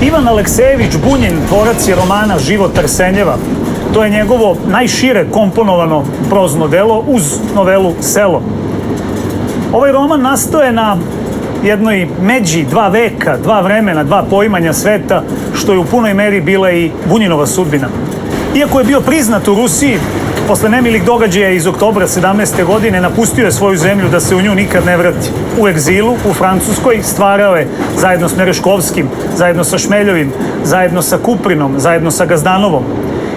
Ivan Aleksejević Bunjin tvorac je romana Život Arsenjeva. To je njegovo najšire komponovano prozno delo uz novelu Selo. Ovaj roman nastoje na jednoj međi dva veka, dva vremena, dva poimanja sveta, što je u punoj meri bila i Bunjinova sudbina. Iako je bio priznat u Rusiji, posle nemilih događaja iz oktobra 17. godine napustio je svoju zemlju da se u nju nikad ne vrati. U egzilu, u Francuskoj, stvarao je zajedno s Mereškovskim, zajedno sa Šmeljovim, zajedno sa Kuprinom, zajedno sa Gazdanovom.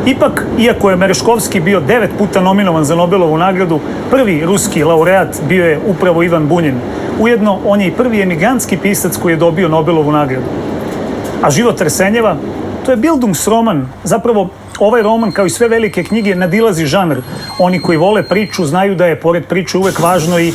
Ipak, iako je Mereškovski bio 9 puta nominovan za Nobelovu nagradu, prvi ruski laureat bio je upravo Ivan Bunjin. Ujedno, on je i prvi emigrantski pisac koji je dobio Nobelovu nagradu. A Život Arsenjeva, to je bildungsroman. Zapravo, ovaj roman, kao i sve velike knjige, nadilazi žanr. Oni koji vole priču znaju da je pored priče uvek važno i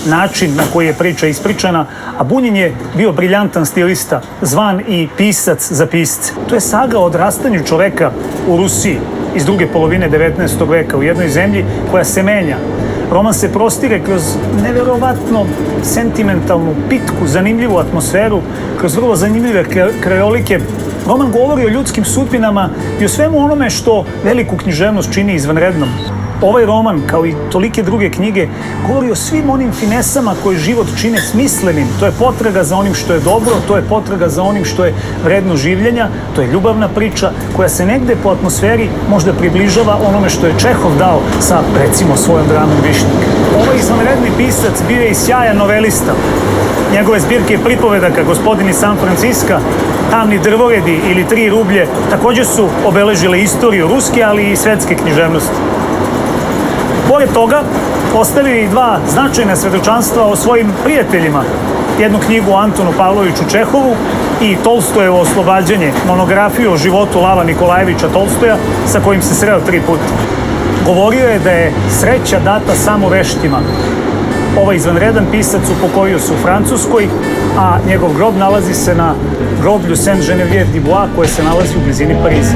način na koji je priča ispričana, a Bunjin je bio briljantan stilista, zvan i pisac za pisce. To je saga o odrastanju čoveka u Rusiji iz druge polovine 19. veka u jednoj zemlji koja se menja. Roman se prostire kroz neverovatno sentimentalnu, pitku, zanimljivu atmosferu, kroz vrlo zanimljive krajolike. Roman govori o ljudskim sudbinama i o svemu onome što veliku književnost čini izvanrednom. Ovaj roman, kao i tolike druge knjige, govori o svim onim finesama koje život čine smislenim. To je potraga za onim što je dobro, to je potraga za onim što je vredno življenja, to je ljubavna priča koja se negde po atmosferi možda približava onome što je Čehov dao sa, recimo, svojom dramom Višnjik. Ovaj izvanredni pisac bio je i sjajan novelista. Njegove zbirke pripovedaka Gospodin iz San Franciska, Tamni drvoredi ili Tri rublje također su obeležile istoriju ruske, ali i svetske književnosti. Pored toga, ostavio je i dva značajna svedočanstva o svojim prijateljima. Jednu knjigu o Antonu Pavloviću Čehovu i Tolstojevo Oslobađanje, monografiju o životu Lava Nikolajevića Tolstoja, sa kojim se sreo 3 puta. Govorio je da je sreća data samo veštima. Ovaj izvanredan pisac upokojio se u Francuskoj, a njegov grob nalazi se na groblju Saint-Geneviève-du-Bois, koje se nalazi u blizini Pariza.